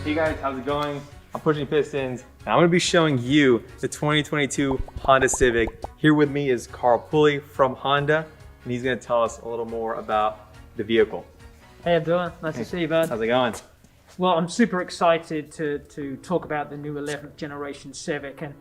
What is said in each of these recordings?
Hey guys, how's it going? I'm Pushing Pistons, and I'm gonna be showing you the 2022 Honda Civic. Here with me is Carl Pulley from Honda, and he's gonna tell us a little more about the vehicle. Hey Abdullah, nice to see you, bud. How's it going? Well, I'm super excited to talk about the new 11th generation Civic, and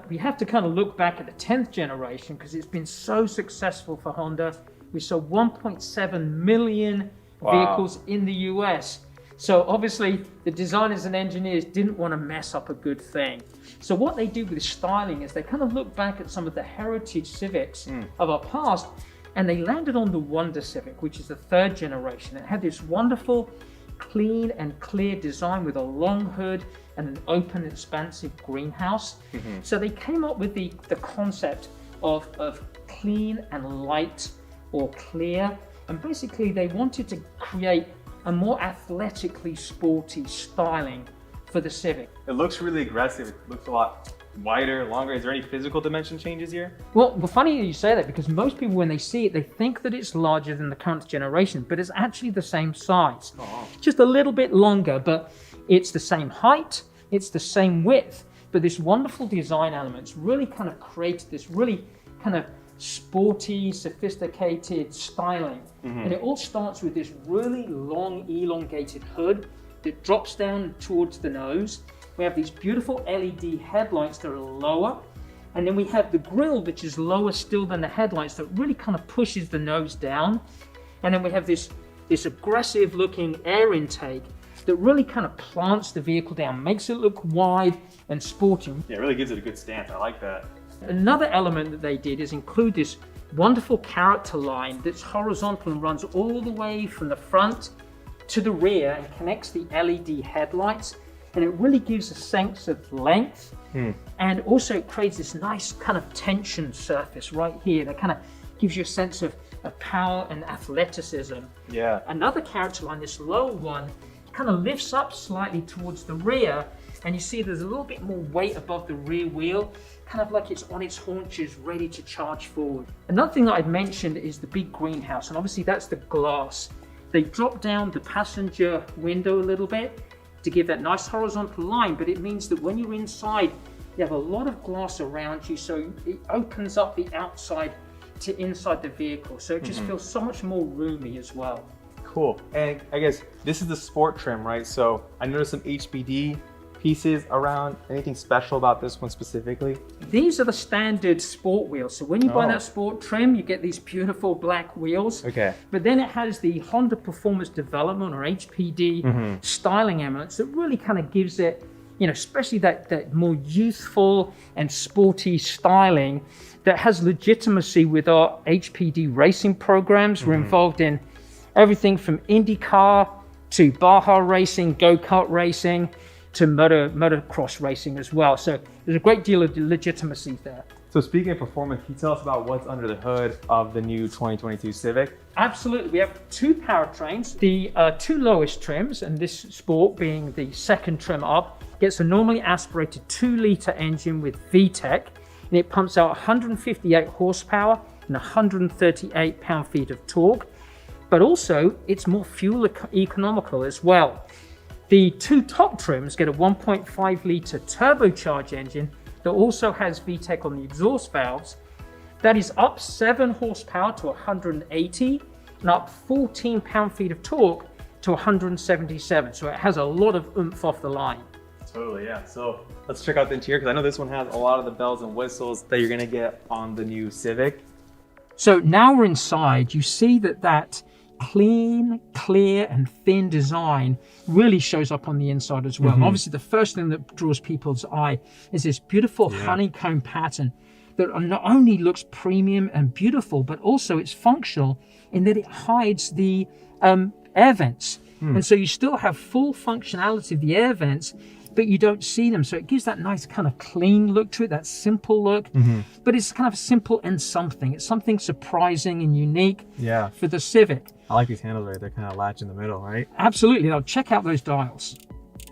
we have to look back at the 10th generation because it's been so successful for Honda. We sold 1.7 million vehicles in the US. So obviously the designers and engineers didn't want to mess up a good thing. So what they do with styling is they look back at some of the heritage Civics of our past, and they landed on the Honda Civic, which is the 3rd generation. It had this wonderful, clean and clear design with a long hood and an open, expansive greenhouse. So they came up with the concept of clean and light or clear. And basically they wanted to create a more athletically sporty styling for the Civic. It looks really aggressive. It looks a lot wider, longer. Is there any physical dimension changes here? Well, funny you say that, because most people, when they see it, they think that it's larger than the current generation, but it's actually the same size. Just a little bit longer, but it's the same height, it's the same width, but this wonderful design elements really created this really sporty, sophisticated styling. And it all starts with this really long, elongated hood that drops down towards the nose. We have these beautiful LED headlights that are lower. And then we have the grille, which is lower still than the headlights, that really pushes the nose down. And then we have this aggressive looking air intake that really plants the vehicle down, makes it look wide and sporty. Yeah, it really gives it a good stance. I like that. Another element that they did is include this wonderful character line that's horizontal and runs all the way from the front to the rear and connects the LED headlights. And it really gives a sense of length. And also it creates this nice tension surface right here that gives you a sense of power and athleticism. Yeah. Another character line, this lower one, lifts up slightly towards the rear, and you see there's a little bit more weight above the rear wheel, like it's on its haunches, ready to charge forward. Another thing that I'd mentioned is the big greenhouse, and obviously that's the glass. They drop down the passenger window a little bit to give that nice horizontal line, but it means that when you're inside, you have a lot of glass around you, so it opens up the outside to inside the vehicle, so it just feels so much more roomy as well. Cool. And I guess this is the sport trim, right? So I noticed some HPD pieces around. Anything special about this one specifically? These are the standard sport wheels. So when you buy that sport trim, you get these beautiful black wheels. Okay. But then it has the Honda Performance Development, or HPD, styling elements that really gives it, especially that more youthful and sporty styling that has legitimacy with our HPD racing programs. We're involved in everything from IndyCar to Baja racing, go-kart racing, to motocross racing as well. So there's a great deal of legitimacy there. So speaking of performance, can you tell us about what's under the hood of the new 2022 Civic? Absolutely. We have 2 powertrains. The 2 lowest trims, and this Sport being the 2nd trim up, gets a normally aspirated 2-liter engine with VTEC, and it pumps out 158 horsepower and 138 pound-feet of torque. But also it's more fuel economical as well. The 2 top trims get a 1.5 litre turbocharged engine that also has VTEC on the exhaust valves. That is up 7 horsepower to 180 and up 14 pound-feet of torque to 177. So it has a lot of oomph off the line. Totally, yeah. So let's check out the interior, because I know this one has a lot of the bells and whistles that you're gonna get on the new Civic. So now we're inside, you see that clean, clear and thin design really shows up on the inside as well. Obviously the first thing that draws people's eye is this beautiful honeycomb pattern that not only looks premium and beautiful, but also it's functional in that it hides the air vents. And so you still have full functionality of the air vents, but you don't see them. So it gives that nice clean look to it, that simple look. But it's simple and something. It's something surprising and unique for the Civic. I like these handles right there, latch in the middle, right? Absolutely. Now check out those dials.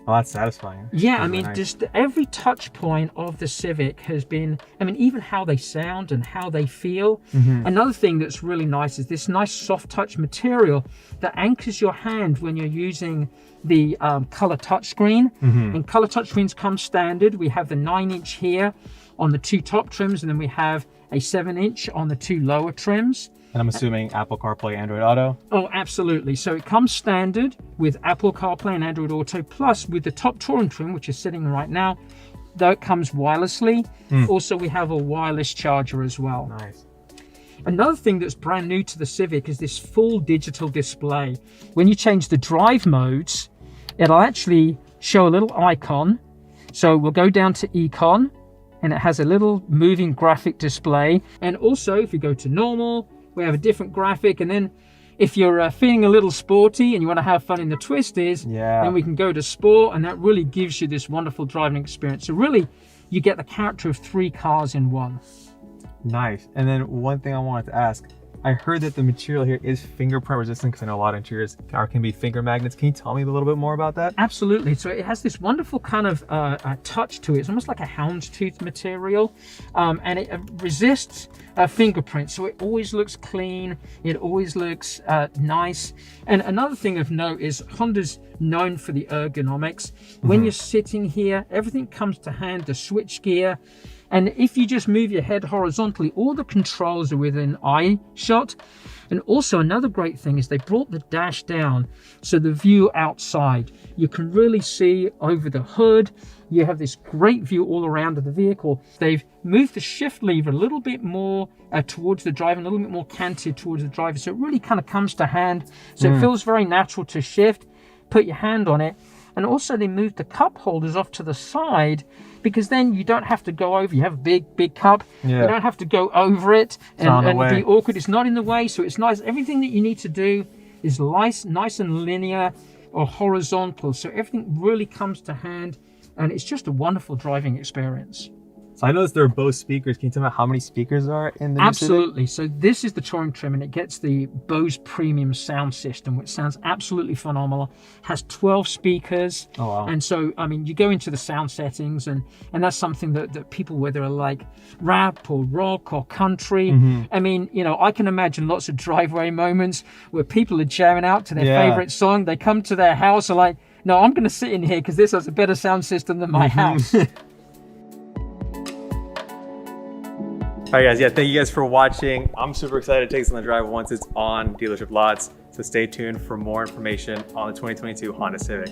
Oh, that's satisfying. Yeah, That's I mean, nice. just every touch point of the Civic has been, I mean, even how they sound and how they feel. Another thing that's really nice is this nice soft touch material that anchors your hand when you're using the color touchscreen. And color touchscreens come standard. We have the 9-inch here on the 2 top trims, and then we have a 7-inch on the 2 lower trims. And I'm assuming Apple CarPlay, Android Auto. Oh, absolutely. So it comes standard with Apple CarPlay and Android Auto, plus with the top touring trim, which is sitting right now, though it comes wirelessly. Also, we have a wireless charger as well. Nice. Another thing that's brand new to the Civic is this full digital display. When you change the drive modes, it'll actually show a little icon. So we'll go down to Econ, and it has a little moving graphic display. And also, if you go to normal, we have a different graphic. And then if you're feeling a little sporty and you want to have fun in the twisties, then we can go to sport, and that really gives you this wonderful driving experience. So really, you get the character of 3 cars in one. Nice. And then one thing I wanted to ask, I heard that the material here is fingerprint resistant, because I know a lot of interiors can be finger magnets. Can you tell me a little bit more about that? Absolutely. So it has this wonderful kind of touch to it. It's almost like a houndstooth material, and it resists fingerprints. So it always looks clean. It always looks nice. And another thing of note is Honda's known for the ergonomics. When you're sitting here, everything comes to hand, the switch gear. And if you just move your head horizontally, all the controls are within eye shot. And also another great thing is they brought the dash down, so the view outside, you can really see over the hood. You have this great view all around of the vehicle. They've moved the shift lever a little bit more towards the driver, and a little bit more canted towards the driver. So it really kind of comes to hand. So it feels very natural to shift, put your hand on it. And also they moved the cup holders off to the side, because then you don't have to go over. You have a big cup. You don't have to go over it and be awkward. It's not in the way, so it's nice. Everything that you need to do is nice and linear or horizontal. So everything really comes to hand, and it's just a wonderful driving experience. So I noticed there are Bose speakers. Can you tell me how many speakers are in the new Civic? Absolutely. So this is the touring trim, and it gets the Bose premium sound system, which sounds absolutely phenomenal. Has 12 speakers. Oh, wow. And so, I mean, you go into the sound settings, and that's something that people, whether are like rap or rock or country, I mean, you know, I can imagine lots of driveway moments where people are jamming out to their favorite song. They come to their house and like, no, I'm going to sit in here because this has a better sound system than my house. All right, guys. Yeah, thank you guys for watching. I'm super excited to take this on the drive once it's on dealership lots. So stay tuned for more information on the 2022 Honda Civic.